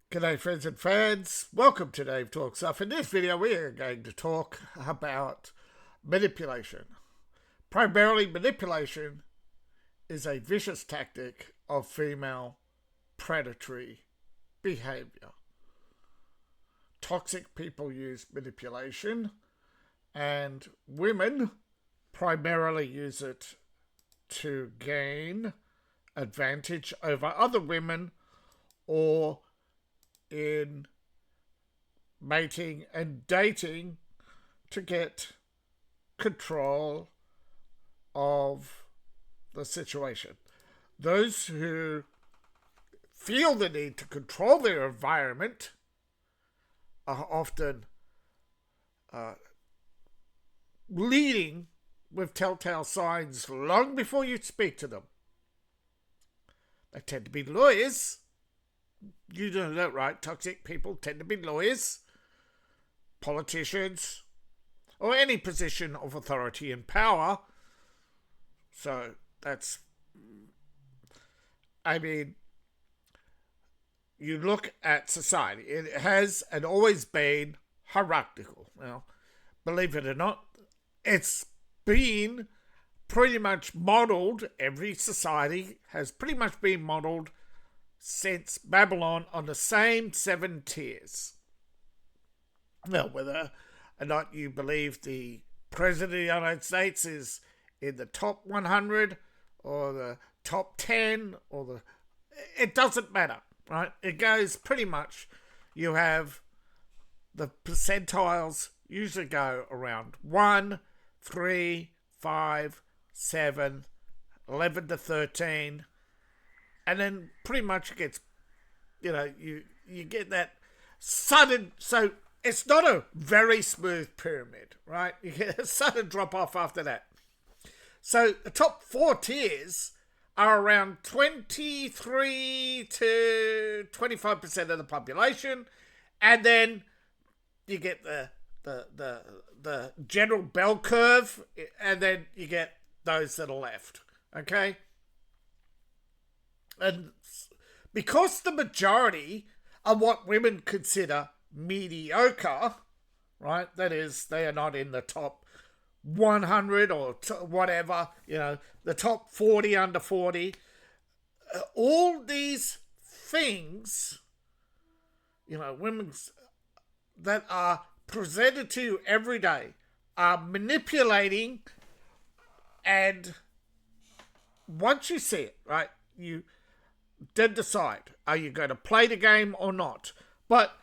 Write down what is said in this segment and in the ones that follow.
G'day friends and fans, welcome to Dave Talks Stuff. In this video we are going to talk about manipulation. Primarily manipulation is a vicious tactic of female predatory behaviour. Toxic people use manipulation and women primarily use it to gain advantage over other women or in mating and dating to get control of the situation. Those who feel the need to control their environment are often leading with telltale signs long before you speak to them. They tend to be lawyers. You know that, right? Toxic people tend to be lawyers, politicians, or any position of authority and power. So that's, you look at society. It has and always been hierarchical. Now, believe it or not, it's been pretty much modelled. Every society has pretty much been modelled since Babylon on the same 7 tiers. Now, whether or not you believe the President of the United States is in the top 100 or the top 10 it doesn't matter, right? It goes pretty much, you have the percentiles usually go around 1, 3, 5, 7, 11 to 13, and then pretty much it gets, you get that sudden, so it's not a very smooth pyramid, right? You get a sudden drop off after that. So the top 4 tiers are around 23 to 25% of the population, and then you get the general bell curve, and then you get those that are left, okay? And because the majority are what women consider mediocre, right? That is, they are not in the top 100 or whatever, the top 40 under 40. All these things, women's that are presented to you every day are manipulating, and once you see it, right, you then decide, are you going to play the game or not? But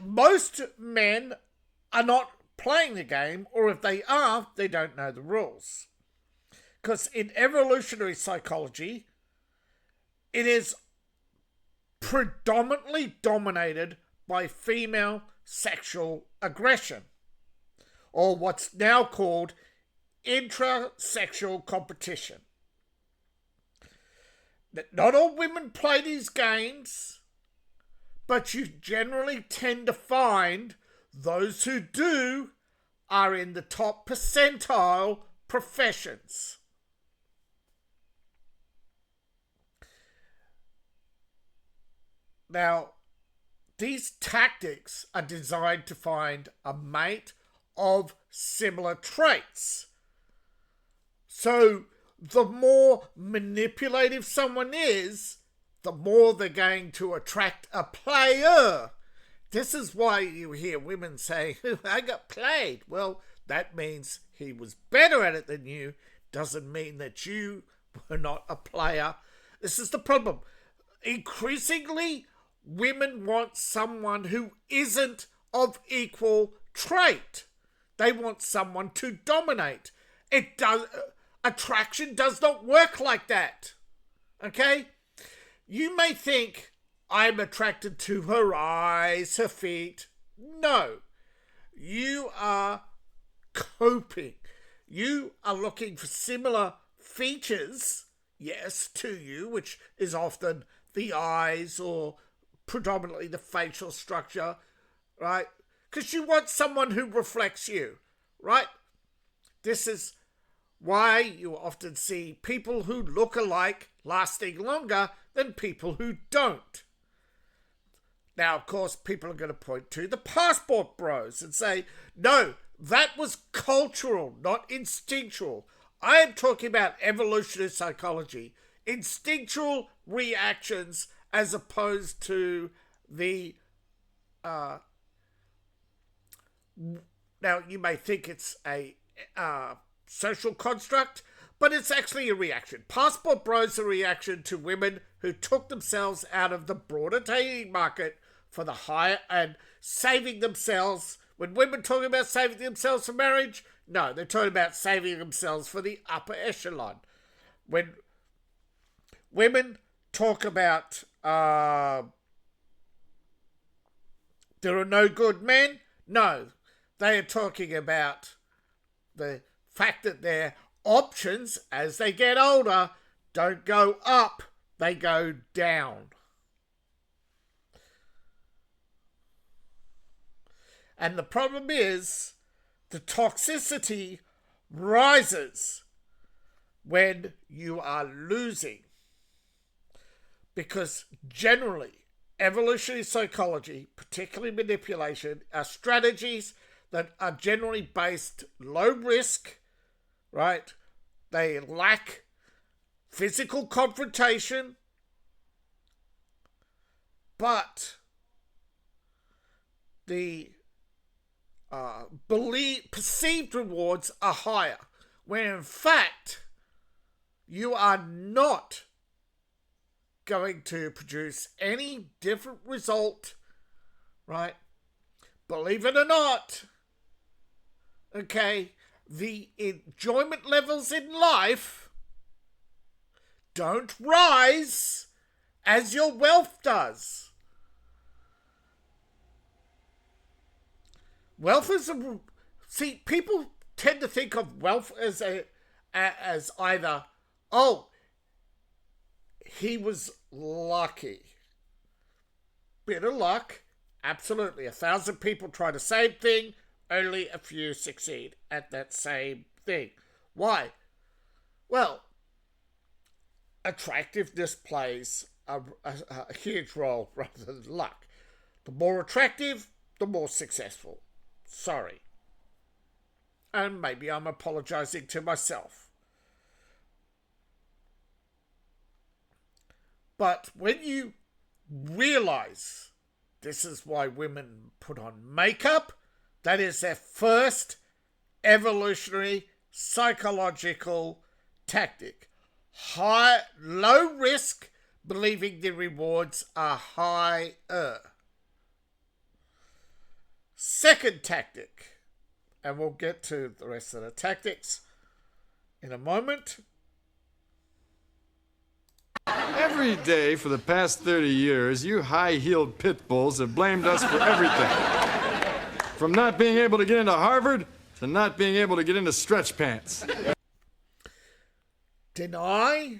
most men are not playing the game, or if they are, they don't know the rules. Because in evolutionary psychology, it is predominantly dominated by female sexual aggression, or what's now called intrasexual competition. That not all women play these games, but you generally tend to find those who do are in the top percentile professions. Now, these tactics are designed to find a mate of similar traits. So the more manipulative someone is, the more they're going to attract a player. This is why you hear women say, I got played. Well, that means he was better at it than you. Doesn't mean that you were not a player. This is the problem. Increasingly, women want someone who isn't of equal trait. They want someone to dominate. Attraction does not work like that. Okay? You may think, I'm attracted to her eyes, her feet. No. You are coping. You are looking for similar features, yes, to you, which is often the eyes or predominantly the facial structure, right? Because you want someone who reflects you, right? This is why you often see people who look alike lasting longer than people who don't. Now, of course, people are going to point to the passport bros and say, no, that was cultural, not instinctual. I am talking about evolutionary psychology, instinctual reactions as opposed to the... now, you may think it's a social construct, but it's actually a reaction. Passport bros are a reaction to women who took themselves out of the broader dating market for the higher and saving themselves. When women talk about saving themselves for marriage, no, they're talking about saving themselves for the upper echelon. When women talk about there are no good men, no, they are talking about the fact that their options as they get older don't go up, they go down. And the problem is the toxicity rises when you are losing. Because generally, evolutionary psychology, particularly manipulation, are strategies that are generally based low risk, right? They lack physical confrontation, but the perceived rewards are higher, when in fact you are not going to produce any different result, right? Believe it or not, okay, the enjoyment levels in life don't rise as your wealth does. Wealth is see, people tend to think of wealth as either, oh, he was lucky. Bit of luck, absolutely. 1,000 people try the same thing, only a few succeed at that same thing. Why? Well, attractiveness plays a huge role rather than luck. The more attractive, the more successful. Sorry. And maybe I'm apologizing to myself. But when you realize this is why women put on makeup, that is their first evolutionary psychological tactic. Low risk, believing the rewards are higher. Second tactic, and we'll get to the rest of the tactics in a moment. Every day for the past 30 years, you high-heeled pit bulls have blamed us for everything. From not being able to get into Harvard to not being able to get into stretch pants. Deny,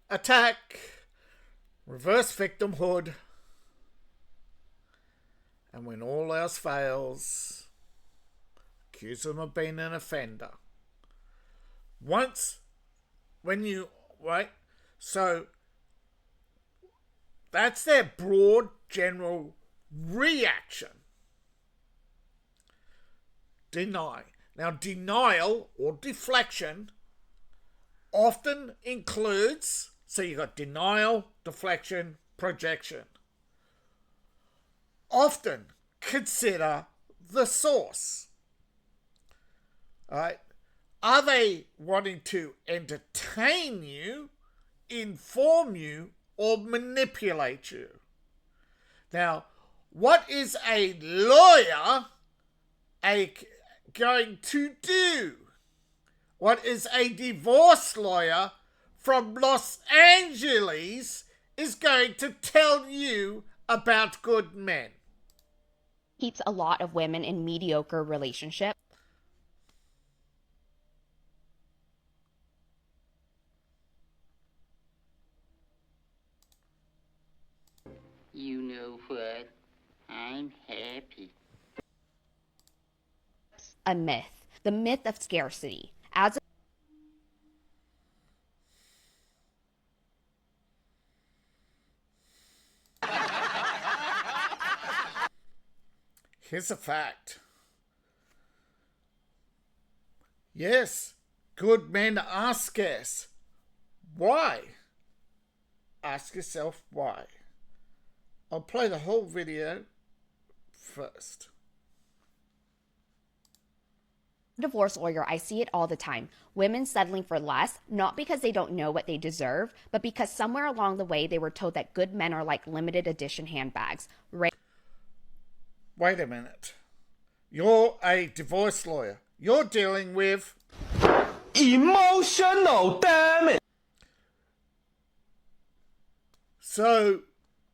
attack, reverse victimhood, and when all else fails, accuse them of being an offender. Right? So, that's their broad general reaction. Deny. Now, denial or deflection often includes, so you've got denial, deflection, projection. Often consider the source. All right? Are they wanting to entertain you, inform you, or manipulate you? Now, what is a lawyer going to do? What is a divorce lawyer from Los Angeles is going to tell you about good men? Keeps a lot of women in mediocre relationships. You know what? I'm happy. A myth. The myth of scarcity. As Here's a fact. Yes, good men are scarce. Why? Ask yourself why. I'll play the whole video first. Divorce lawyer, I see it all the time. Women settling for less, not because they don't know what they deserve, but because somewhere along the way they were told that good men are like limited edition handbags. Wait a minute. You're a divorce lawyer. You're dealing with emotional damage. So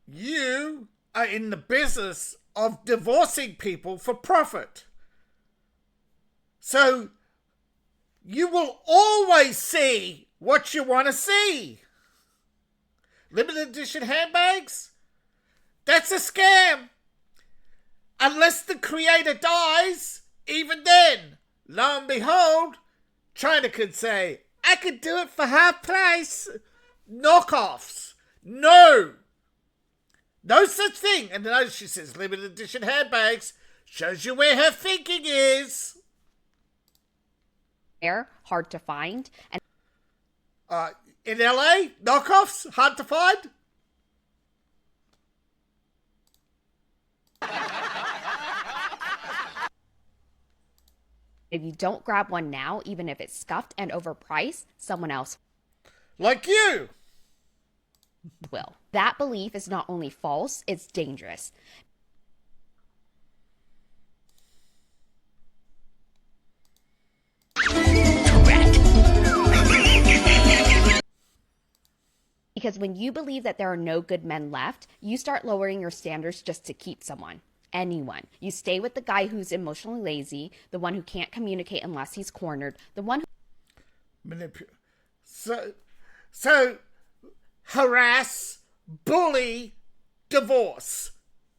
you are in the business of divorcing people for profit. So you will always see what you want to see. Limited edition handbags? That's a scam. Unless the creator dies, even then, lo and behold, China could say, I could do it for half price. Knockoffs. No. No such thing. And notice she says limited edition handbags. Shows you where her thinking is. Hard to find. And In LA, knockoffs, hard to find. if you don't grab one now, even if it's scuffed and overpriced, someone else Like you. will. That belief is not only false, it's dangerous. Because when you believe that there are no good men left, you start lowering your standards just to keep someone. Anyone. You stay with the guy who's emotionally lazy, the one who can't communicate unless he's cornered, the one who... So, harass, bully, divorce.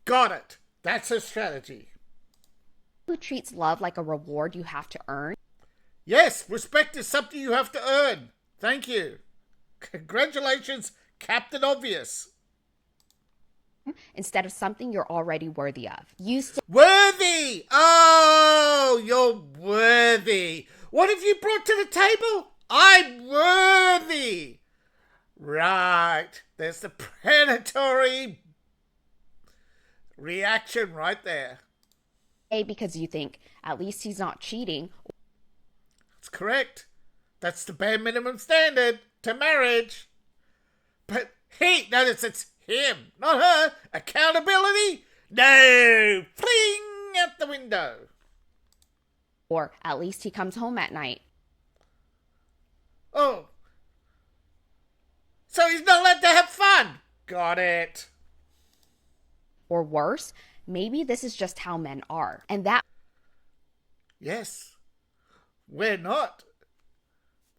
Got it. That's her strategy. who treats love like a reward you have to earn. Yes, respect is something you have to earn. Thank you. Congratulations, Captain Obvious. Instead of something you're already worthy of. Worthy! Oh, you're worthy. What have you brought to the table? I'm worthy. Right. There's the predatory reaction right there. Because you think, at least he's not cheating. That's correct. That's the bare minimum standard to marriage. But he, notice it's him, not her. Accountability? No. Fling out the window. Or at least he comes home at night. Oh. So he's not allowed to have fun. Got it. Or worse, maybe this is just how men are. And that... Yes. We're not.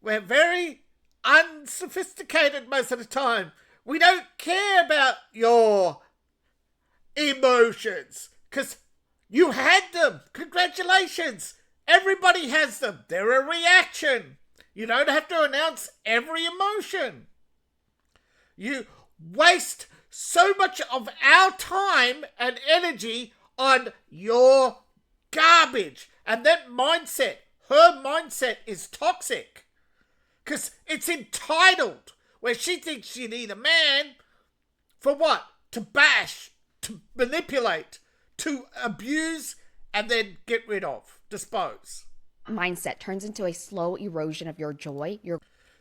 We're very unsophisticated most of the time. We don't care about your emotions because you had them. Congratulations. Everybody has them. They're a reaction. You don't have to announce every emotion. You waste so much of our time and energy on your garbage. And that mindset, her mindset is toxic. Because it's entitled. Where she thinks you need a man for what? To bash, to manipulate, to abuse, and then get rid of, dispose. mindset turns into a slow erosion of your joy.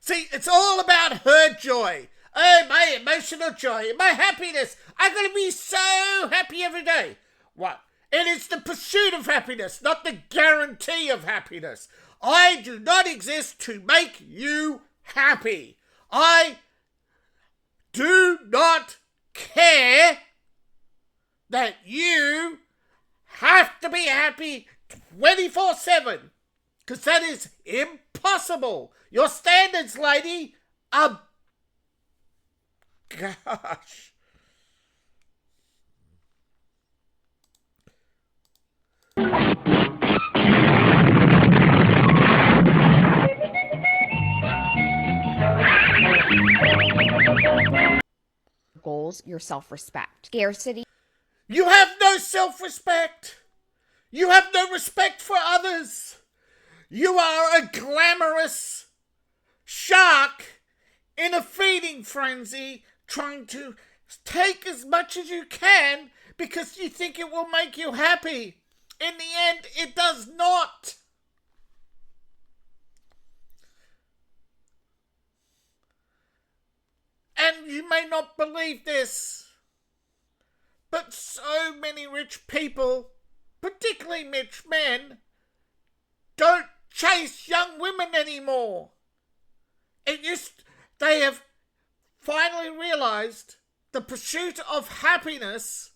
See, it's all about her joy. Oh, my emotional joy, my happiness. I'm going to be so happy every day. What? It is the pursuit of happiness, not the guarantee of happiness. I do not exist to make you happy. I do not care that you have to be happy 24/7. Because that is impossible. Your standards, lady, are... Gosh. Goals, your self-respect. Scarcity. You have no self-respect. You have no respect for others. You are a glamorous shark in a feeding frenzy, trying to take as much as you can because you think it will make you happy. In the end, it does not. And you may not believe this, but so many rich people, particularly rich men, don't chase young women anymore. They have finally realized the pursuit of happiness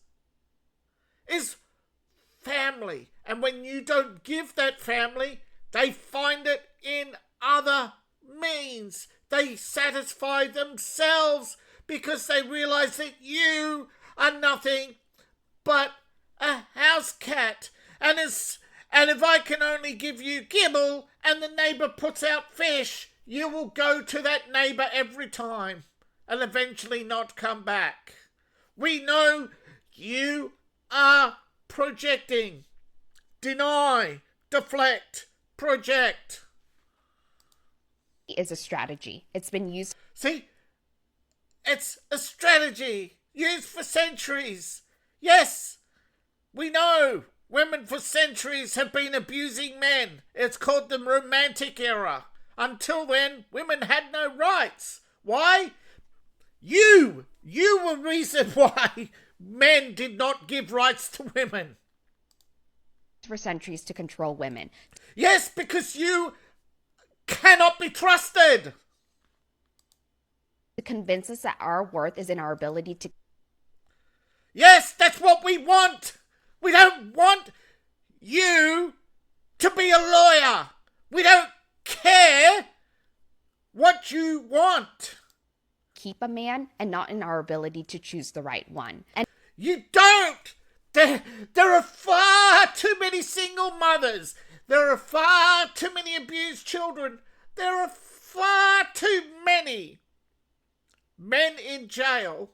is family. And when you don't give that family, they find it in other means. They satisfy themselves because they realize that you are nothing but a house cat. And if I can only give you kibble and the neighbour puts out fish, you will go to that neighbour every time and eventually not come back. We know you are projecting. Deny, deflect, project. Is a strategy. It's been used. See? It's a strategy used for centuries. Yes, we know women for centuries have been abusing men. It's called the Romantic era. Until then, women had no rights. Why? You were the reason why men did not give rights to women. For centuries to control women. Yes, because you cannot be trusted. To convince us that our worth is in our ability to. Yes, that's what we want. We don't want you to be a lawyer. We don't care what you want. Keep a man and not in our ability to choose the right one. And you don't. There are far too many single mothers. There are far too many abused children. There are far too many men in jail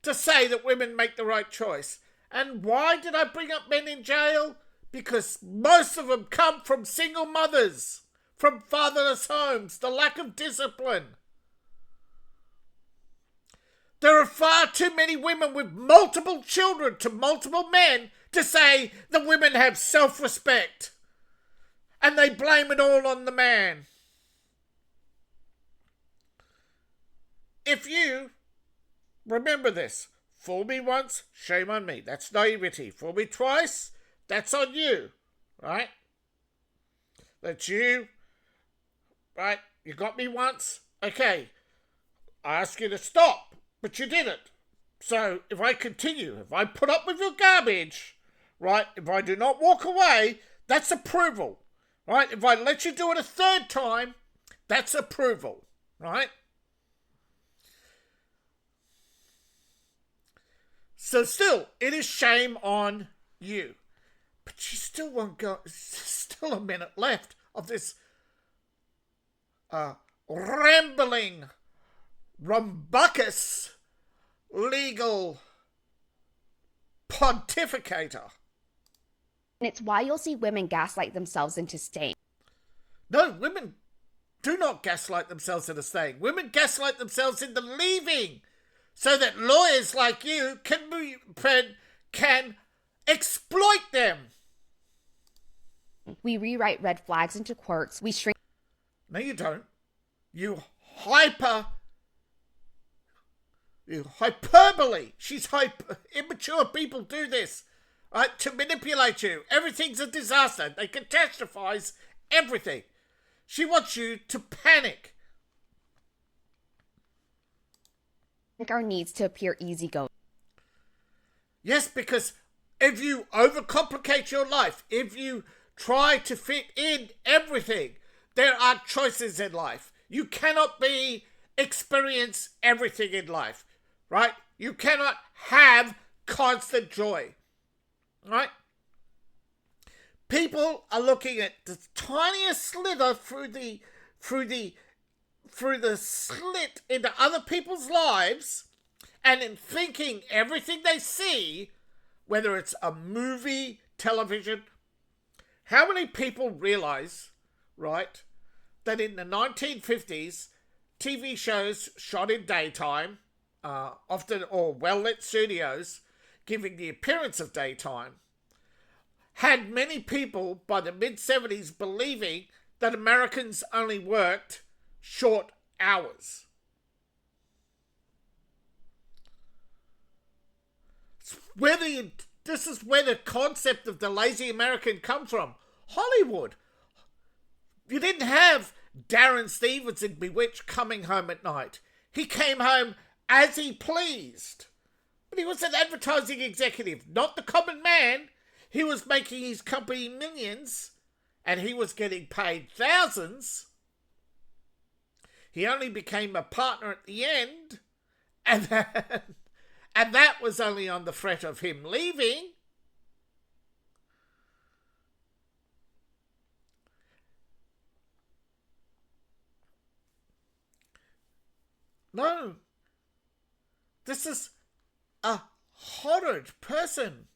to say that women make the right choice. And why did I bring up men in jail? Because most of them come from single mothers, from fatherless homes, the lack of discipline. There are far too many women with multiple children to multiple men to say that women have self-respect. And they blame it all on the man. If you, remember this, fool me once, shame on me. That's naivety. Fool me twice, that's on you. Right? That's you. Right? You got me once? Okay. I ask you to stop. But you didn't. So if I continue, if I put up with your garbage, right, if I do not walk away, that's approval. Right? If I let you do it a third time, that's approval. Right? So still, it is shame on you. But you still won't go. There's still a minute left of this rambling rumbuckus legal pontificator. And it's why you'll see women gaslight themselves into staying. No, women do not gaslight themselves into staying. Women gaslight themselves into leaving so that lawyers like you can exploit them. We rewrite red flags into quirks. We shrink. No, you don't. You hyperbole. Immature people do this, right? To manipulate you. Everything's a disaster. They catastrophize everything. She wants you to panic. Our needs to appear easygoing. Yes, because if you overcomplicate your life, if you try to fit in everything, there are choices in life. You cannot experience everything in life. Right? You cannot have constant joy. Right? People are looking at the tiniest slither through the slit into other people's lives, and in thinking everything they see, whether it's a movie, television, How many people realize, right, that in the 1950s, TV shows shot in daytime, often or well-lit studios, giving the appearance of daytime, had many people by the mid-70s believing that Americans only worked short hours. This is where the concept of the lazy American comes from. Hollywood. You didn't have Darren Stevens in Bewitched coming home at night. He came home as he pleased. But he was an advertising executive, not the common man. He was making his company millions, and he was getting paid thousands. He only became a partner at the end, and that was only on the threat of him leaving. No. This is a horrid person.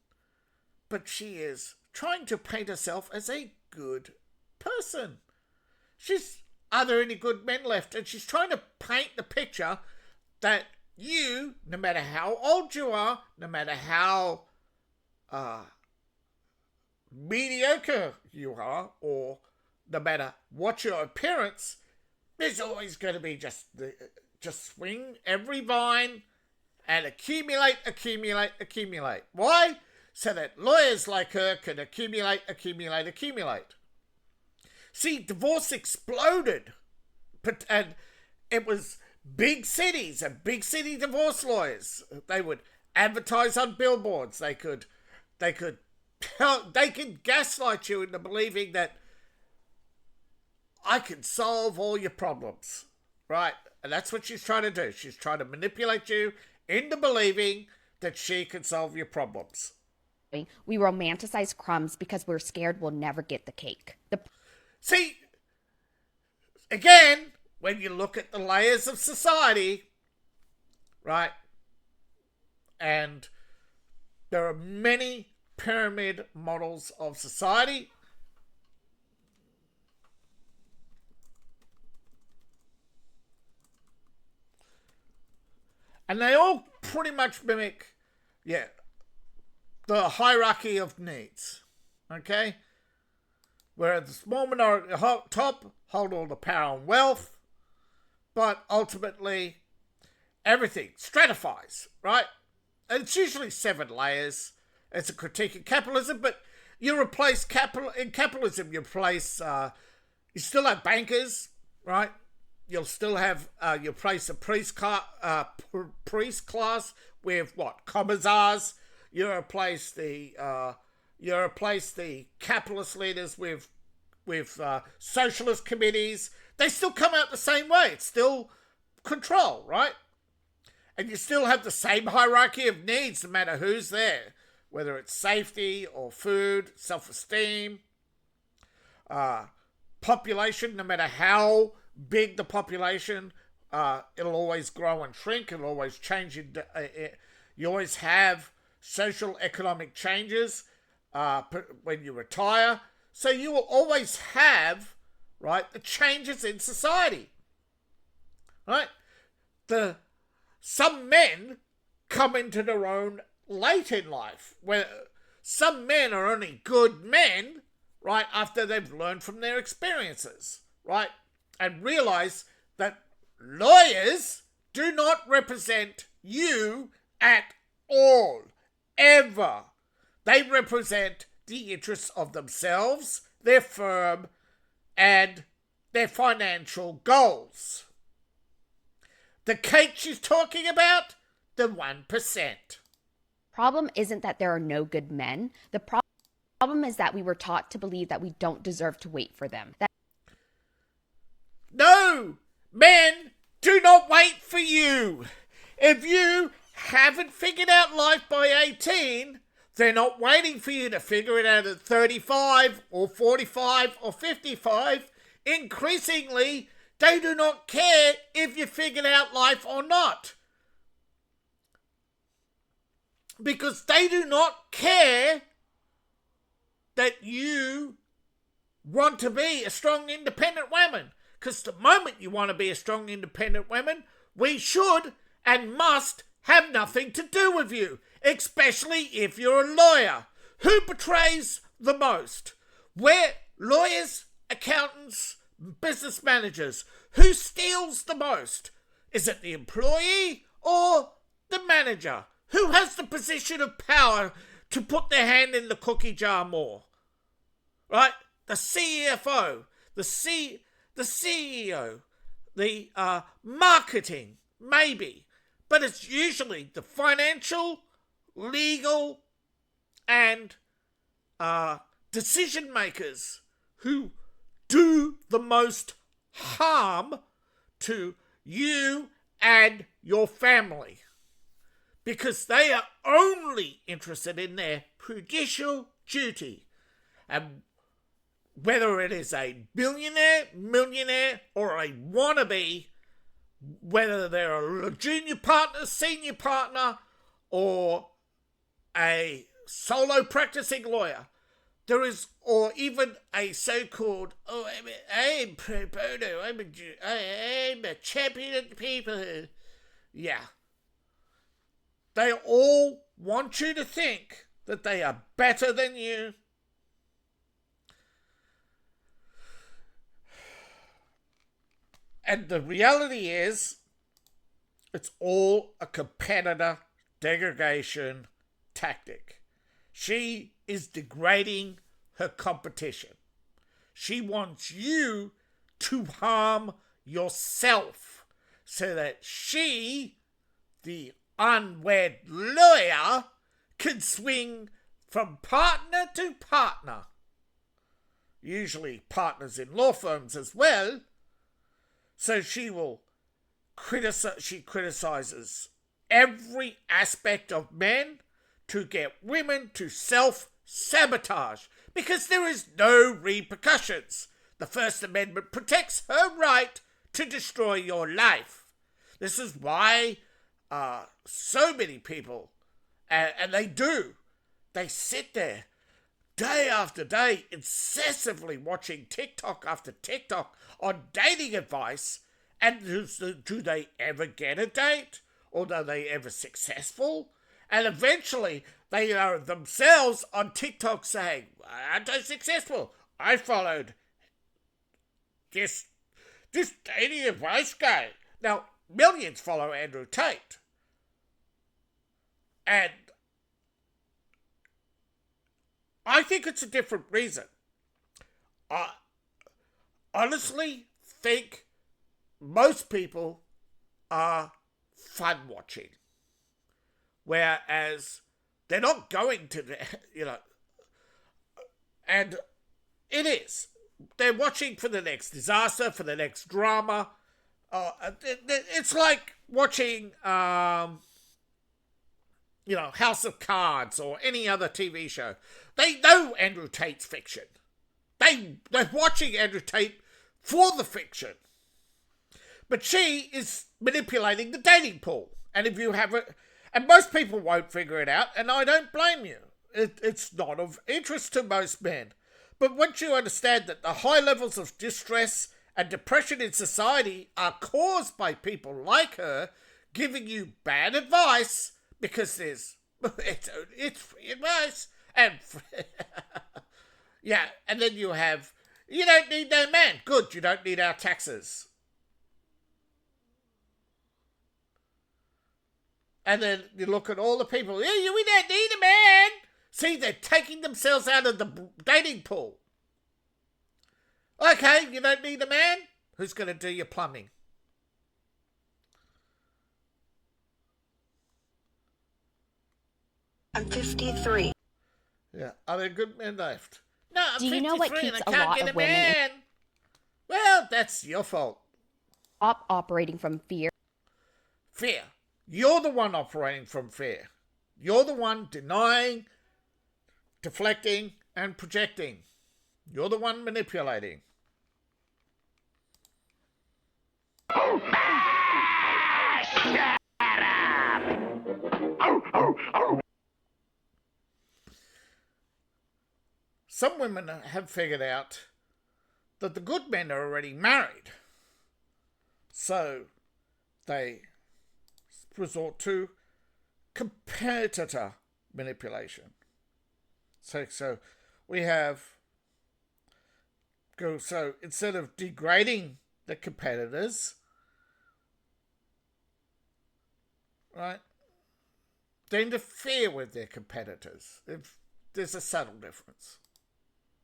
But she is trying to paint herself as a good person. Are there any good men left? And she's trying to paint the picture that you, no matter how old you are, no matter how mediocre you are, or no matter what your appearance, there's always going to be just swing every vine and accumulate. Why? So that lawyers like her can accumulate. See, divorce exploded, and it was big cities and big city divorce lawyers. They would advertise on billboards. They could gaslight you into believing that I can solve all your problems, right? And that's what she's trying to do. She's trying to manipulate you into believing that she can solve your problems. We romanticize crumbs because we're scared we'll never get the cake. See, again, when you look at the layers of society, right, and there are many pyramid models of society. And they all pretty much mimic, the hierarchy of needs, okay? Where the small minority top hold all the power and wealth, but ultimately everything stratifies, right? And it's usually 7 layers. It's a critique of capitalism, but you replace capitalism. You replace, you still have bankers, right? You'll still have, you replace a priest class with what? Commissars. You replace the capitalist leaders with socialist committees. They still come out the same way. It's still control, right? And you still have the same hierarchy of needs no matter who's there, whether it's safety or food, self-esteem, population, no matter how big the population, it'll always grow and shrink. It'll always change. You always have social economic changes when you retire. So you will always have, right, the changes in society, right? Some men come into their own late in life, where some men are only good men, right, after they've learned from their experiences, right, and realize that lawyers do not represent you at all, ever. They represent the interests of themselves, their firm, and their financial goals. The cake she's talking about, the 1%. Problem isn't that there are no good men. The problem is that we were taught to believe that we don't deserve to wait for them. No! Men do not wait for you. If you haven't figured out life by 18, they're not waiting for you to figure it out at 35 or 45 or 55. Increasingly, they do not care if you figured out life or not. Because they do not care that you want to be a strong, independent woman. Because the moment you want to be a strong, independent woman, we should and must have nothing to do with you, especially if you're a lawyer. Who betrays the most? Where lawyers, accountants, business managers, who steals the most? Is it the employee or the manager? Who has the position of power to put their hand in the cookie jar more? Right? The CFO, the CEO, the marketing, maybe. But it's usually the financial, legal, and decision makers who do the most harm to you and your family, because they are only interested in their judicial duty. And whether it is a billionaire, millionaire, or a wannabe, whether they're a junior partner, senior partner, or a solo practicing lawyer, there is, or even a so-called, I'm pro bono, I'm a champion of the people. Yeah. They all want you to think that they are better than you. And the reality is, it's all a competitor degradation tactic. She is degrading her competition. She wants you to harm yourself so that she, the unwed lawyer, can swing from partner to partner. Usually partners in law firms as well. So she criticizes every aspect of men to get women to self-sabotage because there is no repercussions. The First Amendment protects her right to destroy your life. This is why so many people, and they sit there day after day, incessively watching TikTok after TikTok on dating advice. And do they ever get a date? Or are they ever successful? And eventually they are themselves on TikTok saying, aren't I successful? I followed this dating advice guy. Now, millions follow Andrew Tate. And I think it's a different reason. I honestly think most people are fun watching. Whereas they're not going to, and it is. They're watching for the next disaster, for the next drama. It's like watching, House of Cards or any other TV show. They know Andrew Tate's fiction. They're watching Andrew Tate for the fiction. But she is manipulating the dating pool. And if you have it, and most people won't figure it out, and I don't blame you. It's not of interest to most men. But once you understand that the high levels of distress and depression in society are caused by people like her giving you bad advice, because it's free advice, and yeah, and then you have, you don't need no man. Good, you don't need our taxes. And then you look at all the people, we don't need a man. See, they're taking themselves out of the dating pool. Okay, you don't need a man? Who's going to do your plumbing? I'm 53. Yeah, are there good men left? No, I'm Do you know what 53 keeps and a I can't lot get of a women man. Well, that's your fault. operating from fear? Fear. You're the one operating from fear. You're the one denying, deflecting, and projecting. You're the one manipulating. Some women have figured out that the good men are already married. So they resort to competitor manipulation. So we have so instead of degrading the competitors, right, they interfere with their competitors. There's a subtle difference.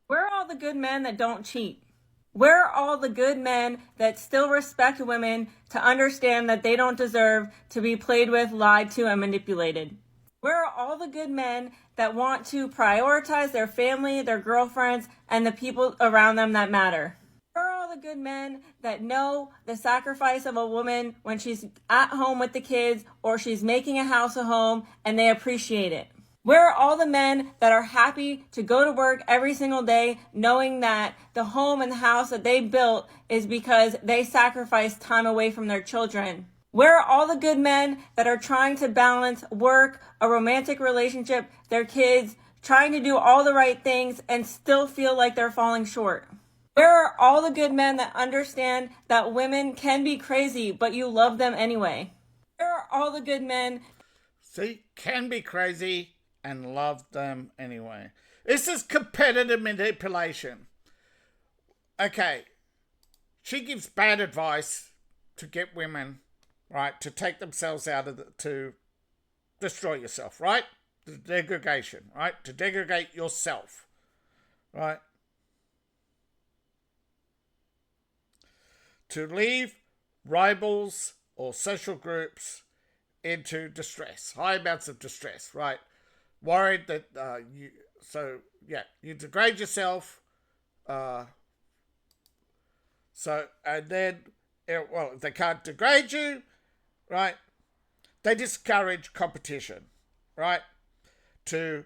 Where are all the good men that don't cheat? Where are all the good men that still respect women to understand that they don't deserve to be played with, lied to, and manipulated? Where are all the good men that want to prioritize their family, their girlfriends, and the people around them that matter? Where are all the good men that know the sacrifice of a woman when she's at home with the kids or she's making a house a home and they appreciate it? Where are all the men that are happy to go to work every single day knowing that the home and the house that they built is because they sacrificed time away from their children? Where are all the good men that are trying to balance work, a romantic relationship, their kids, trying to do all the right things and still feel like they're falling short? Where are all the good men that understand that women can be crazy, but you love them anyway? Where are all the good men? See, can be crazy and love them anyway. This is competitive manipulation. Okay, she gives bad advice to get women, right, to take themselves out of to destroy yourself, right? The degradation, right? To degrade yourself, right? To leave rivals or social groups into distress, high amounts of distress, right? Worried that you degrade yourself. And then, if they can't degrade you, right, they discourage competition, right? To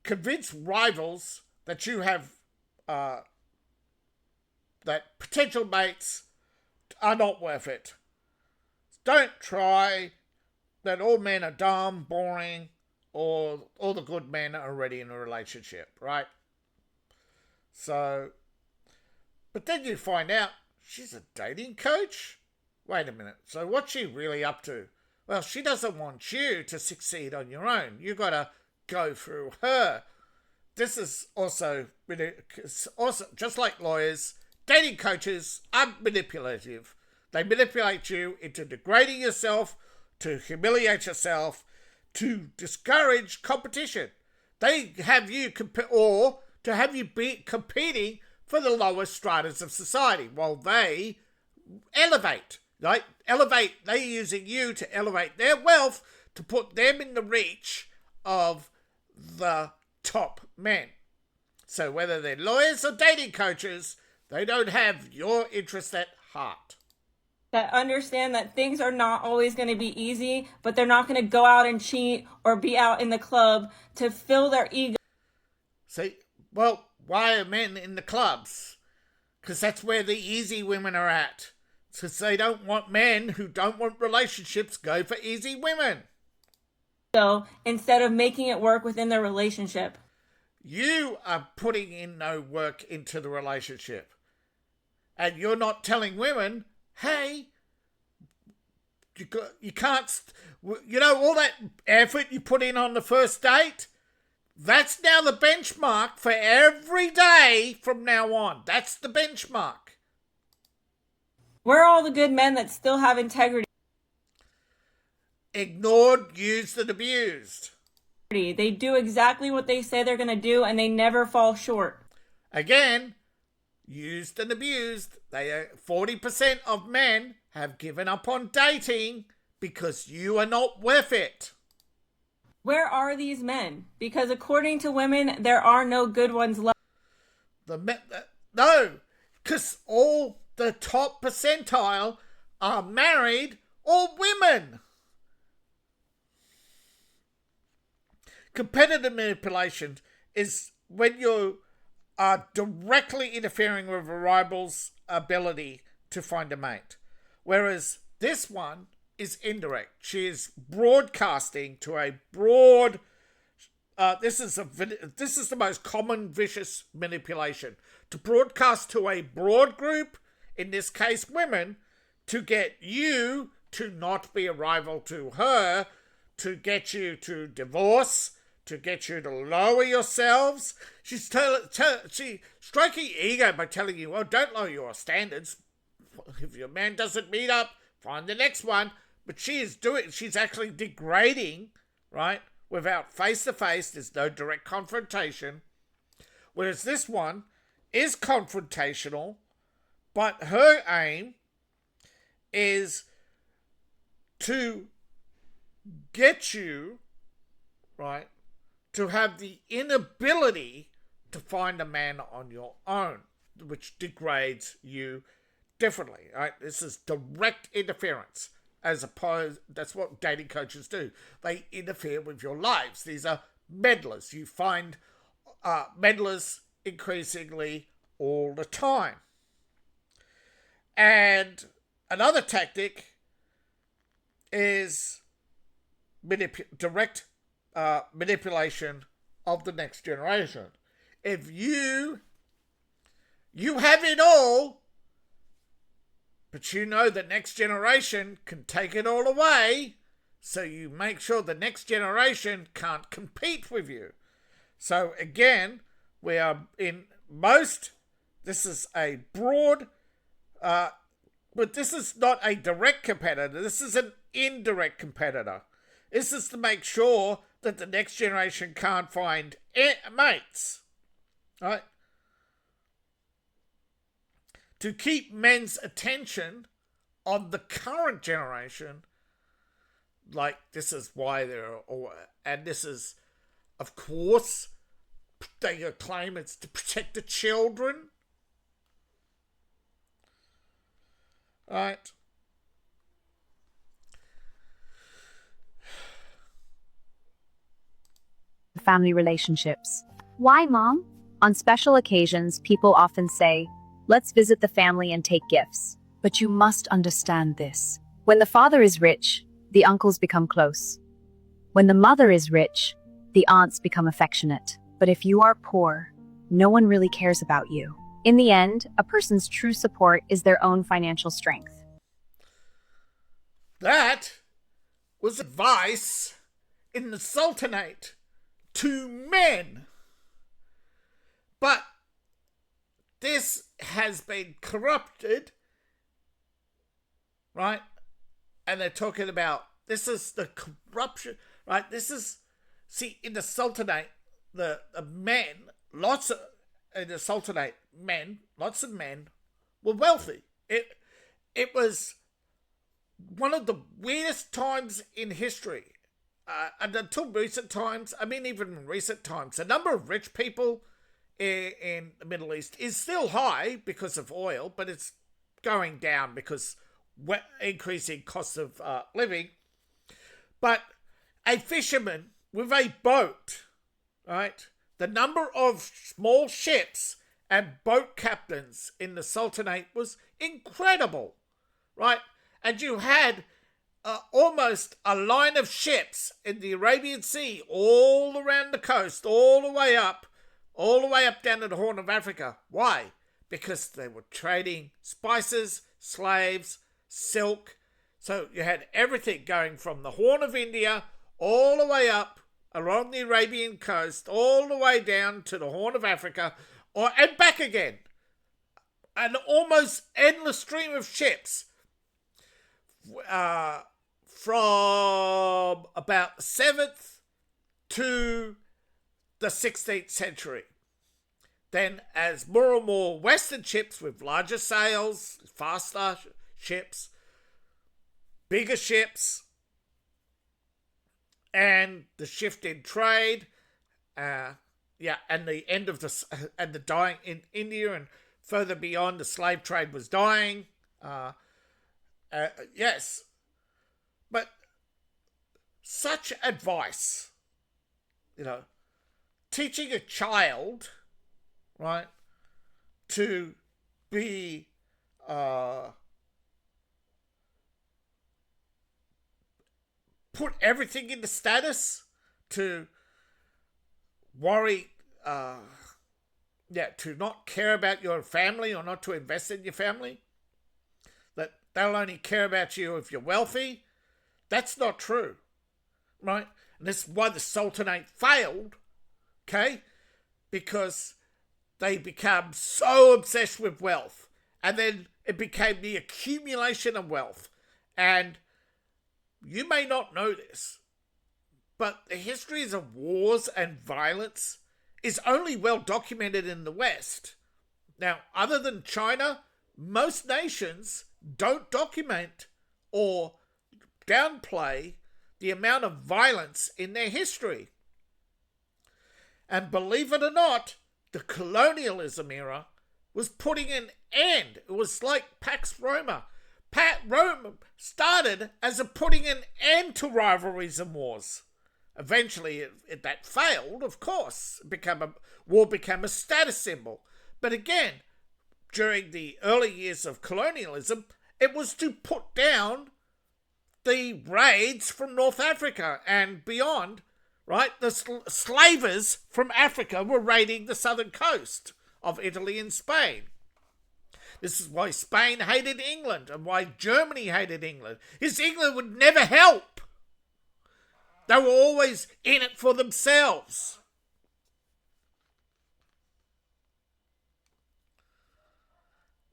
convince rivals that you have, that potential mates are not worth it. Don't try, that all men are dumb, boring, or all the good men are already in a relationship, right? So, but then you find out she's a dating coach? Wait a minute. So what's she really up to? Well, she doesn't want you to succeed on your own. You got to go through her. This is also just like lawyers, dating coaches are manipulative. They manipulate you into degrading yourself, to humiliate yourself, to discourage competition. They have you to have you be competing for the lowest stratas of society while they elevate. Right? They're using you to elevate their wealth to put them in the reach of the top men. So whether they're lawyers or dating coaches, they don't have your interest at heart. That understand that things are not always going to be easy, but they're not going to go out and cheat or be out in the club to fill their ego. See, well, why are men in the clubs? Because that's where the easy women are at. Because they don't want men who don't want relationships go for easy women. So instead of making it work within their relationship. You are putting in no work into the relationship. And you're not telling women, hey, you can't, all that effort you put in on the first date, that's now the benchmark for every day from now on. That's the benchmark. Where are all the good men that still have integrity? Ignored, used, and abused. They do exactly what they say they're going to do, and they never fall short. Again, used and abused. 40% of men have given up on dating because you are not worth it. Where are these men? Because according to women, there are no good ones left. No, because all the top percentile are married or women. Competitive manipulation is when you are directly interfering with a rival's ability to find a mate. Whereas this one is indirect. She is broadcasting to a broad this is the most common vicious manipulation, to broadcast to a broad group, in this case women, to get you to not be a rival to her, to get you to divorce, to get you to lower yourselves. She's stroking your ego by telling you, well, don't lower your standards. If your man doesn't meet up, find the next one. But she's actually degrading, right? Without face-to-face, there's no direct confrontation. Whereas this one is confrontational, but her aim is to get you, right, to have the inability to find a man on your own, which degrades you differently, right? This is direct interference, as opposed, that's what dating coaches do. They interfere with your lives. These are meddlers. You find meddlers increasingly all the time. And another tactic is direct manipulation of the next generation. If you have it all, but you know the next generation can take it all away, so you make sure the next generation can't compete with you. So again, we are this is a broad, but this is not a direct competitor. This is an indirect competitor. This is to make sure that the next generation can't find mates, right? To keep men's attention on the current generation, like this is why and this is, of course, they claim it's to protect the children, right? Family relationships. Why, Mom? On special occasions, people often say, let's visit the family and take gifts. But you must understand this. When the father is rich, the uncles become close. When the mother is rich, the aunts become affectionate. But if you are poor, no one really cares about you. In the end, a person's true support is their own financial strength. That was advice in the Sultanate to men. But this has been corrupted, right? And they're talking about, this is the corruption, right? This is, see, in the Sultanate, the men, in the Sultanate, lots of men were wealthy. It was one of the weirdest times in history. And until recent times, I mean, even in recent times, the number of rich people in the Middle East is still high because of oil, but it's going down because increasing costs of living. But a fisherman with a boat, right? The number of small ships and boat captains in the Sultanate was incredible, right? And you had almost a line of ships in the Arabian Sea all around the coast, all the way up down to the Horn of Africa. Why? Because they were trading spices, slaves, silk. So you had everything going from the Horn of India all the way up along the Arabian coast, all the way down to the Horn of Africa, and back again. An almost endless stream of ships from about the 7th to the 16th century. Then, as more and more Western ships with larger sails, faster ships, bigger ships, and the shift in trade, and the end of the dying in India and further beyond, the slave trade was dying. Yes, but such advice, teaching a child, right, to be put everything into status, to worry, to not care about your family or not to invest in your family, that they'll only care about you if you're wealthy. That's not true, right? And this is why the Sultanate failed, okay? Because they become so obsessed with wealth, and then it became the accumulation of wealth. And you may not know this, but the histories of wars and violence is only well documented in the West. Now, other than China, most nations don't document or downplay the amount of violence in their history. And believe it or not, the colonialism era was putting an end. It was like Pax Roma. Rome started as a putting an end to rivalries and wars. Eventually, that failed, of course. War became a status symbol. But again, during the early years of colonialism, it was to put down the raids from North Africa and beyond, right? The slavers from Africa were raiding the southern coast of Italy and Spain. This is why Spain hated England and why Germany hated England. Because England would never help. They were always in it for themselves.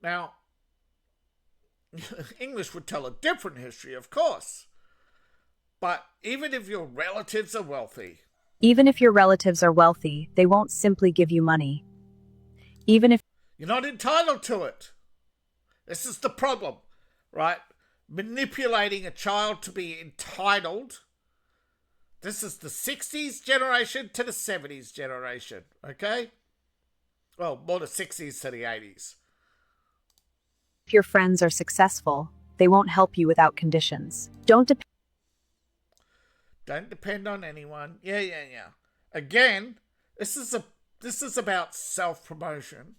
Now, English would tell a different history, of course. But even if your relatives are wealthy, they won't simply give you money. Even if you're not entitled to it. This is the problem, right? Manipulating a child to be entitled. This is the 60s generation to the 70s generation, okay? Well, more the 60s to the 80s. If your friends are successful, they won't help you without conditions. Don't depend on anyone. Yeah. Again, this is about self-promotion.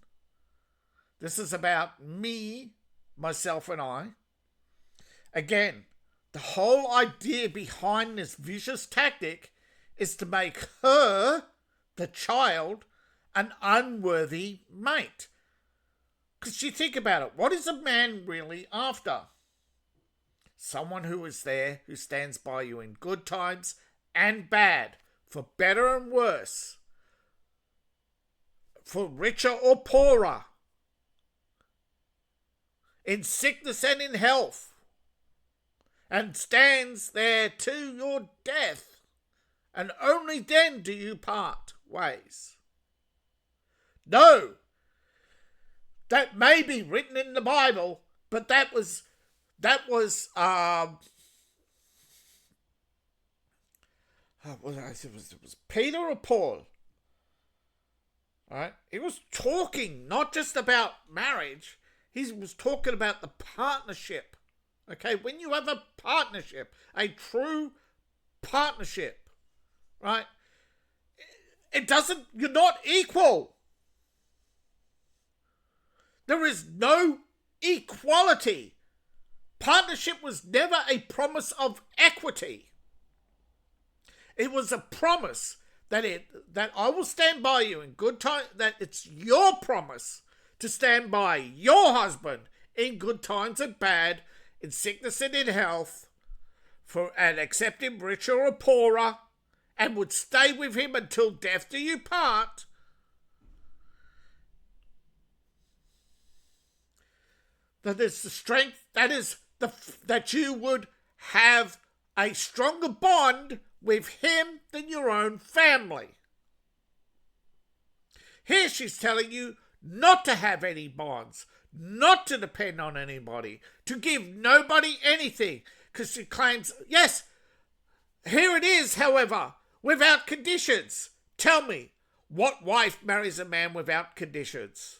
This is about me, myself, and I. Again, the whole idea behind this vicious tactic is to make her, the child, an unworthy mate. Because you think about it, what is a man really after? Someone who is there, who stands by you in good times and bad, for better and worse, for richer or poorer, in sickness and in health, and stands there to your death, and only then do you part ways. No, that may be written in the Bible, but that was it was Peter or Paul. Right? He was talking not just about marriage, he was talking about the partnership. Okay, when you have a partnership, a true partnership, right? You're not equal. There is no equality. Partnership was never a promise of equity. It was a promise that I will stand by you in good times, that it's your promise to stand by your husband in good times and bad, in sickness and in health, and accept him richer or poorer, and would stay with him until death do you part. That is the strength, that you would have a stronger bond with him than your own family. Here she's telling you not to have any bonds, not to depend on anybody, to give nobody anything, because she claims, yes, here it is, however, without conditions. Tell me, what wife marries a man without conditions?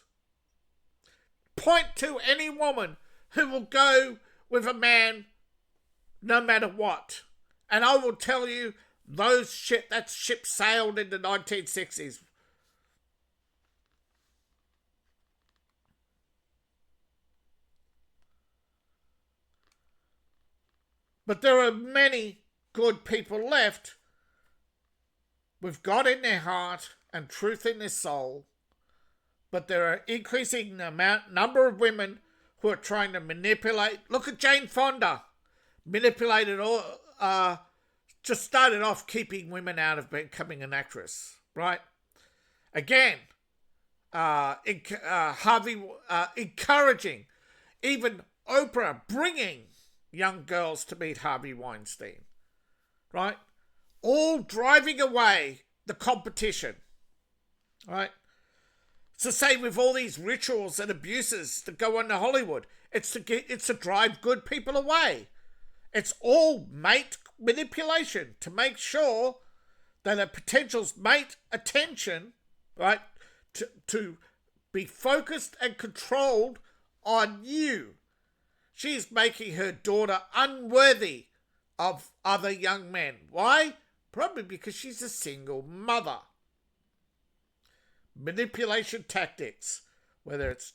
Point to any woman who will go with a man no matter what. And I will tell you, that ship sailed in the 1960s. But there are many good people left with God in their heart and truth in their soul, but there are increasing number of women who are trying to manipulate. Look at Jane Fonda. Manipulated all, just started off keeping women out of becoming an actress, right? Again, Harvey encouraging, even Oprah bringing young girls to meet Harvey Weinstein, right? All driving away the competition, right? It's the same with all these rituals and abuses that go on to Hollywood. It's to drive good people away. It's all mate manipulation to make sure that a potential mate attention, right, to be focused and controlled on you. She's making her daughter unworthy of other young men. Why? Probably because she's a single mother. Manipulation tactics, whether it's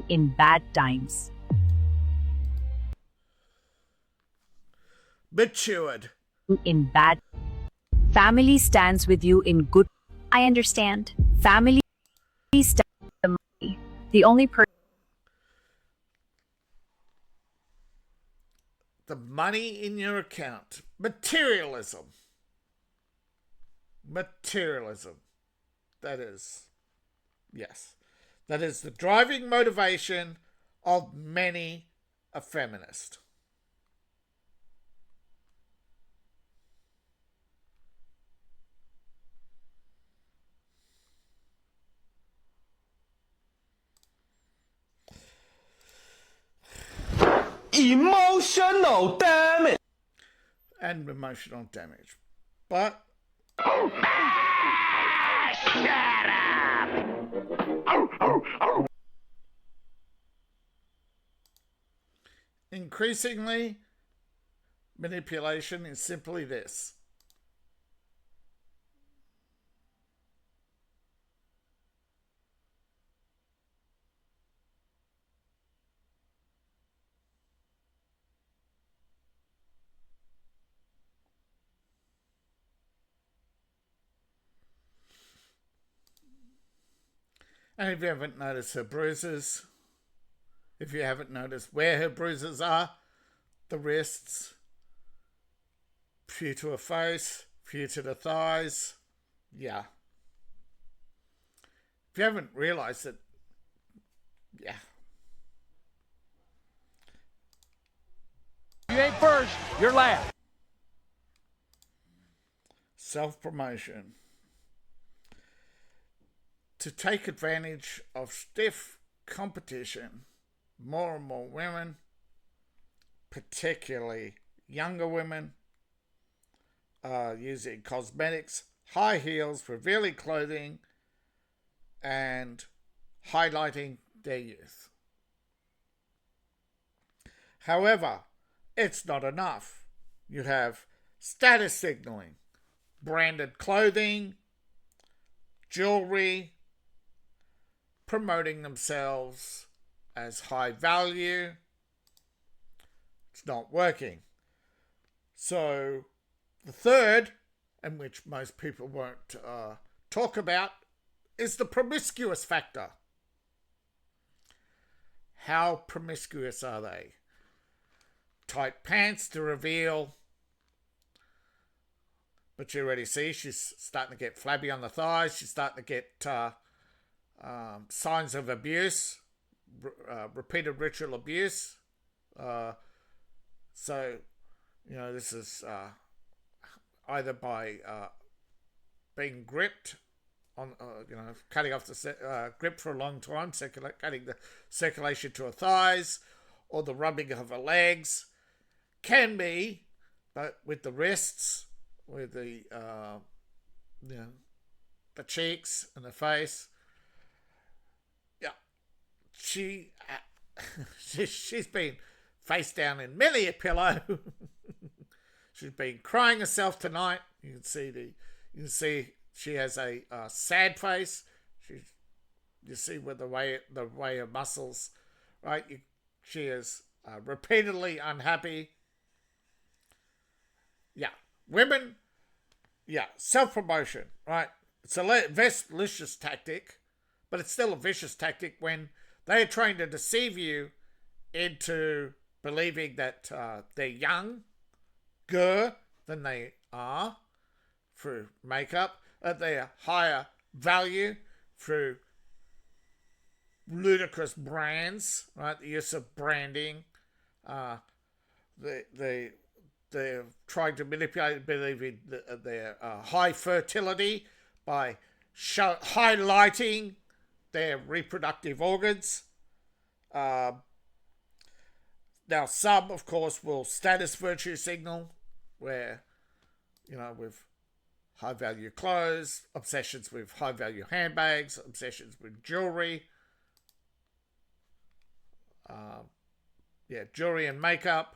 In bad times. matured. In bad. Family stands with you in good. I understand. Family stands with the money. The only person. The money in your account. Materialism. Materialism. That is, yes. That is the driving motivation of many a feminist. Emotional damage. And emotional damage. But Shut up! increasingly, manipulation is simply this. And if you haven't noticed her bruises, if you haven't noticed where her bruises are, the wrists, few to her face, few to the thighs, yeah. If you haven't realised it, yeah. You ain't first, you're last. Self-promotion. To take advantage of stiff competition, more and more women, particularly younger women, are using cosmetics, high heels, revealing clothing, and highlighting their youth. However, it's not enough. You have status signaling, branded clothing, jewelry, promoting themselves as high value. It's not working. So the third, and which most people won't talk about, is the promiscuous factor. How promiscuous are they? Tight pants to reveal, but you already see she's starting to get flabby on the thighs. She's starting to get signs of abuse, repeated ritual abuse. So, you know, this is either by being gripped on, cutting off the grip for a long time, cutting the circulation to her thighs, or the rubbing of her legs. Can be, but with the wrists, with the the cheeks and the face. She's been face down in many a pillow. She's been crying herself tonight. You can see she has a sad face. You see with the way her muscles, right? She is repeatedly unhappy. Yeah, women self-promotion, right? It's a vicious tactic, but it's still a vicious tactic when they are trying to deceive you into believing that they're younger than they are through makeup, that they are higher value through ludicrous brands, right? The use of branding. They're trying to manipulate, believing their high fertility by highlighting their reproductive organs. Now, some, of course, will status virtue signal, where, with high value clothes, obsessions with high value handbags, obsessions with jewelry. Jewelry and makeup,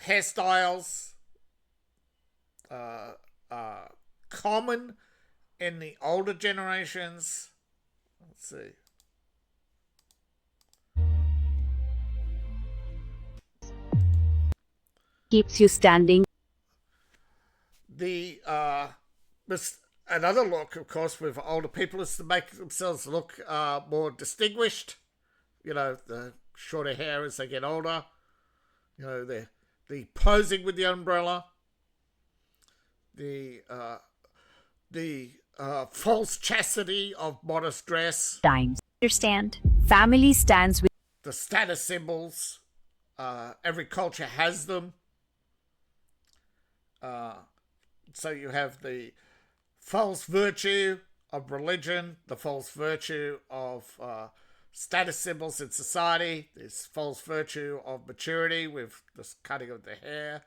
hairstyles, common in the older generations. Let's see. Keeps you standing. Another look, of course, with older people is to make themselves look more distinguished. The shorter hair as they get older. The posing with the umbrella. The false chastity of modest dress. Times. Understand? Family stands with The status symbols. Every culture has them. So you have the false virtue of religion, the false virtue of status symbols in society, this false virtue of maturity with the cutting of the hair,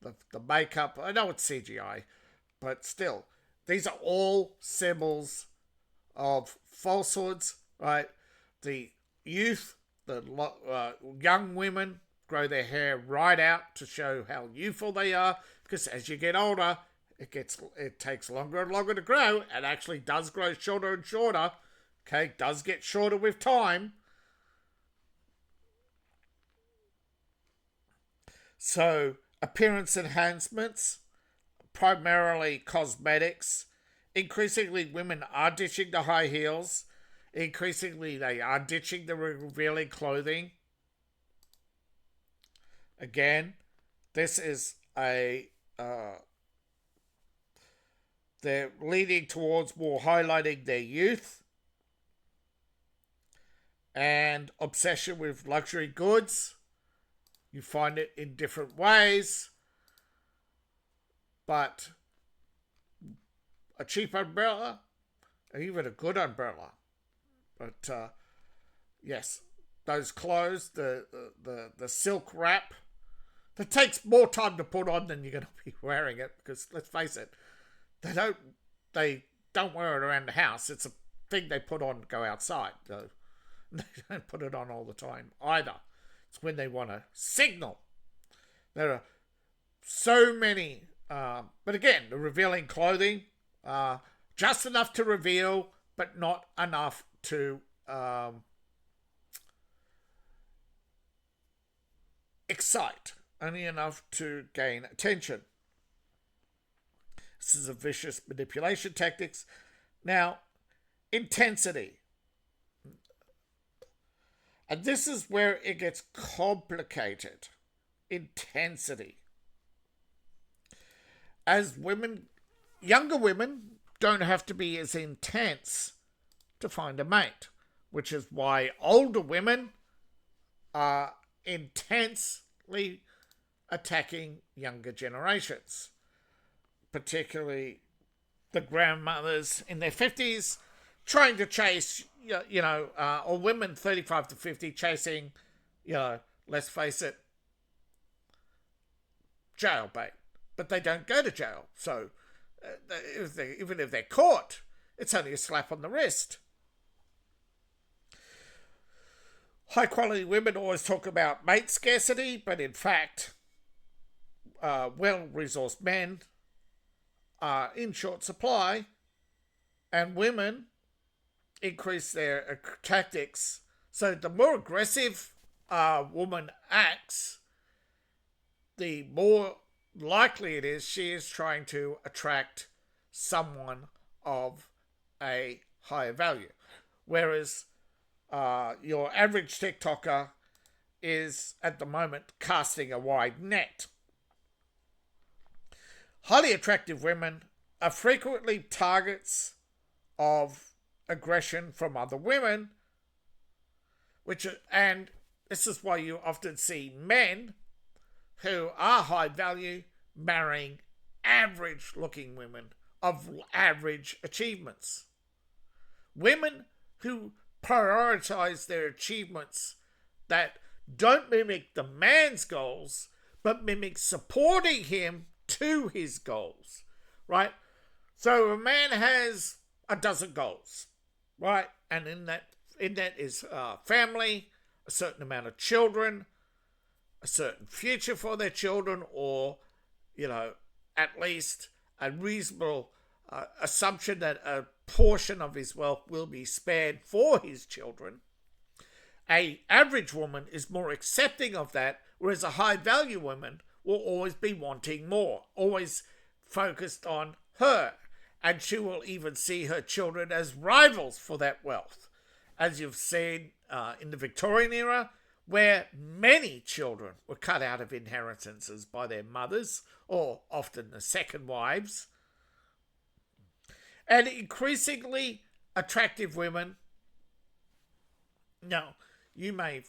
the makeup. I know it's CGI, but still, these are all symbols of falsehoods, right? The youth, the young women grow their hair right out to show how youthful they are, because as you get older, it takes longer and longer to grow, and actually does grow shorter and shorter. Okay, does get shorter with time. So, appearance enhancements, primarily cosmetics. Increasingly, women are ditching the high heels. Increasingly, they are ditching the revealing clothing. Again, this is they're leaning towards more highlighting their youth and obsession with luxury goods. You find it in different ways, but a cheap umbrella, or even a good umbrella. But yes, those clothes, the silk wrap, that takes more time to put on than you're going to be wearing it, because let's face it, they don't wear it around the house. It's a thing they put on to go outside. So they don't put it on all the time either. It's when they want to signal. There are so many, but again, the revealing clothing, just enough to reveal, but not enough to excite, only enough to gain attention. This is a vicious manipulation tactics. Now, intensity. And this is where it gets complicated. Intensity. As women, younger women don't have to be as intense to find a mate, which is why older women are intensely attacking younger generations, particularly the grandmothers in their 50s trying to chase, or women 35 to 50 chasing, let's face it, jailbait. But they don't go to jail. So even if they're caught, it's only a slap on the wrist. High quality women always talk about mate scarcity, but in fact, well-resourced men are in short supply, and women increase their tactics. So the more aggressive a woman acts, the more likely it is she is trying to attract someone of a higher value. Whereas your average TikToker is at the moment casting a wide net. Highly attractive women are frequently targets of aggression from other women, and this is why you often see men who are high value marrying average looking women of average achievements. Women who prioritize their achievements that don't mimic the man's goals, but mimic supporting him to his goals, right? So a man has a dozen goals, right? And in that is family, a certain amount of children, a certain future for their children, or, at least a reasonable assumption that a portion of his wealth will be spared for his children. A average woman is more accepting of that, whereas a high value woman will always be wanting more, always focused on her, and she will even see her children as rivals for that wealth, as you've seen in the Victorian era, where many children were cut out of inheritances by their mothers, or often the second wives. And increasingly attractive women, now, you may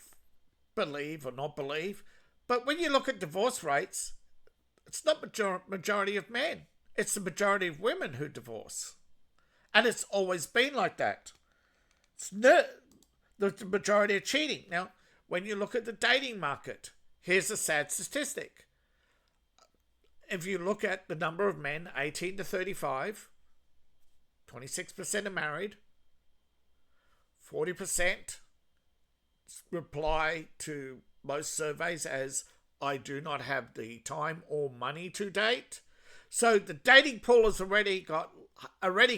believe or not believe, but when you look at divorce rates, it's not majority of men. It's the majority of women who divorce. And it's always been like that. It's the majority of cheating. Now, when you look at the dating market, here's a sad statistic. If you look at the number of men 18 to 35, 26% are married, 40% reply to most surveys as I do not have the time or money to date. So the dating pool is already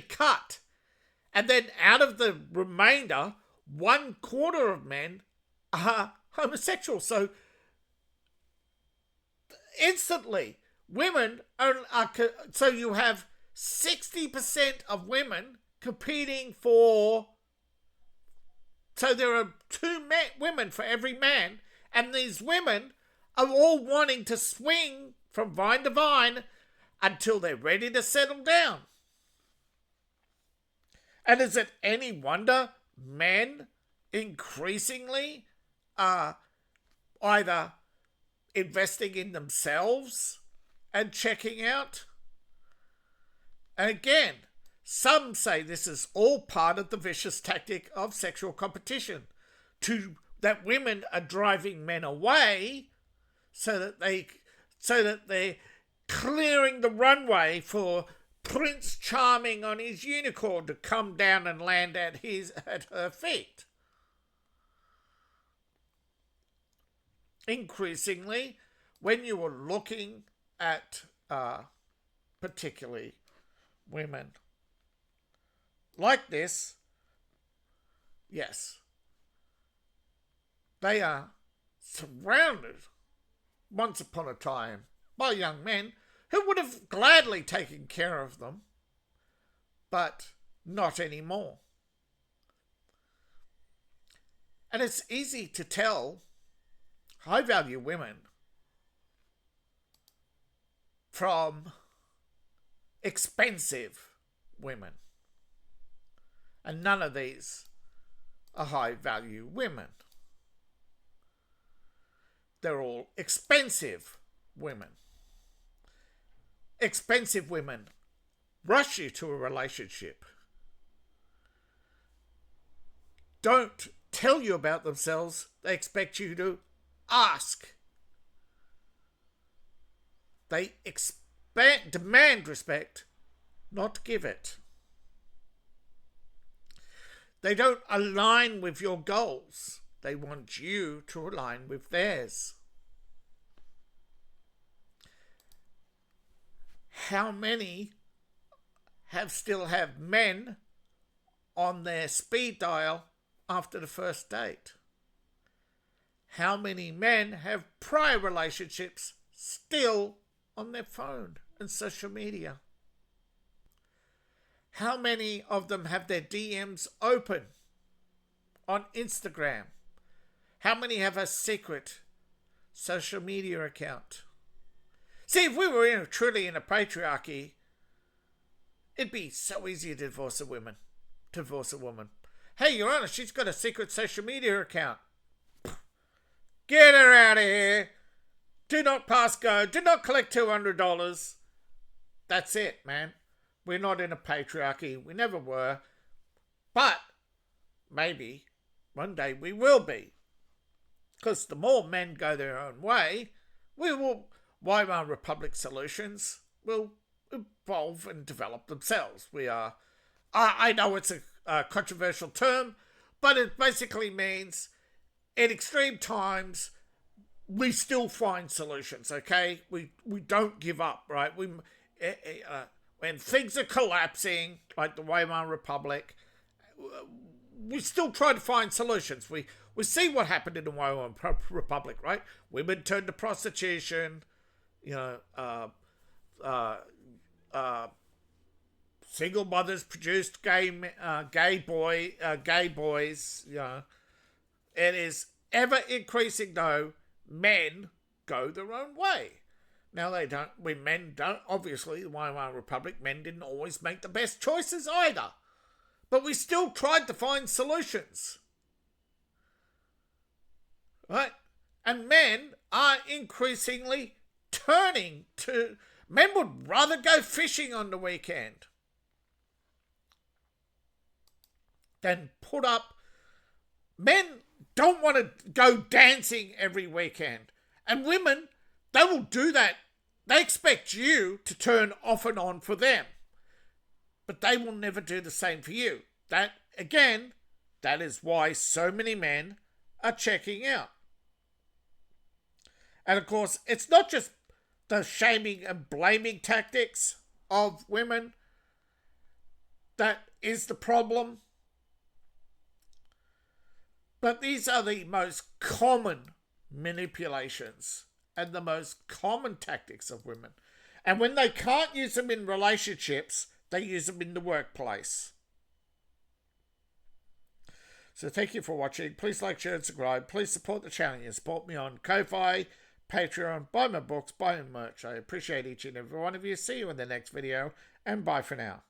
cut. And then out of the remainder, 1/4 of men are homosexual. So instantly, women so you have 60% of women competing for. So there are two women for every man, and these women are all wanting to swing from vine to vine until they're ready to settle down. And is it any wonder men increasingly are either investing in themselves and checking out? And again, some say this is all part of the vicious tactic of sexual competition, that women are driving men away so that they're clearing the runway for Prince Charming on his unicorn to come down and land at her feet. Increasingly, when you are looking at particularly women like this, yes, they are surrounded once upon a time by young men who would have gladly taken care of them, but not anymore. And it's easy to tell high-value women from expensive women. And none of these are high-value women. They're all expensive women. Expensive women rush you to a relationship, don't tell you about themselves, they expect you to ask. They demand respect, not give it. They don't align with your goals. They want you to align with theirs. How many still have men on their speed dial after the first date? How many men have prior relationships still on their phone and social media? How many of them have their DMs open on Instagram? How many have a secret social media account? See, if we were truly in a patriarchy, it'd be so easy to divorce a woman. Hey, Your Honor, she's got a secret social media account. Get her out of here. Do not pass go. Do not collect $200. That's it, man. We're not in a patriarchy. We never were. But maybe one day we will be. Because the more men go their own way, Weimar Republic solutions will evolve and develop themselves. I know it's a controversial term, but it basically means in extreme times, we still find solutions, okay? We don't give up, right? When things are collapsing, like the Weimar Republic, we still try to find solutions. We see what happened in the Weimar Republic, right? Women turned to prostitution, single mothers produced gay boys. It is ever increasing though. Men go their own way. Now men don't. Obviously, the Weimar Republic, men didn't always make the best choices either, but we still tried to find solutions, right? And men are increasingly turning to. Men would rather go fishing on the weekend than put up. Men don't want to go dancing every weekend. And women, they will do that. They expect you to turn off and on for them. But they will never do the same for you. That is why so many men are checking out. And of course, it's not just the shaming and blaming tactics of women that is the problem. But these are the most common manipulations and the most common tactics of women. And when they can't use them in relationships, they use them in the workplace. So thank you for watching. Please like, share, and subscribe. Please support the channel. You support me on Ko-Fi, Patreon, buy my books, buy my merch. I appreciate each and every one of you. See you in the next video, and bye for now.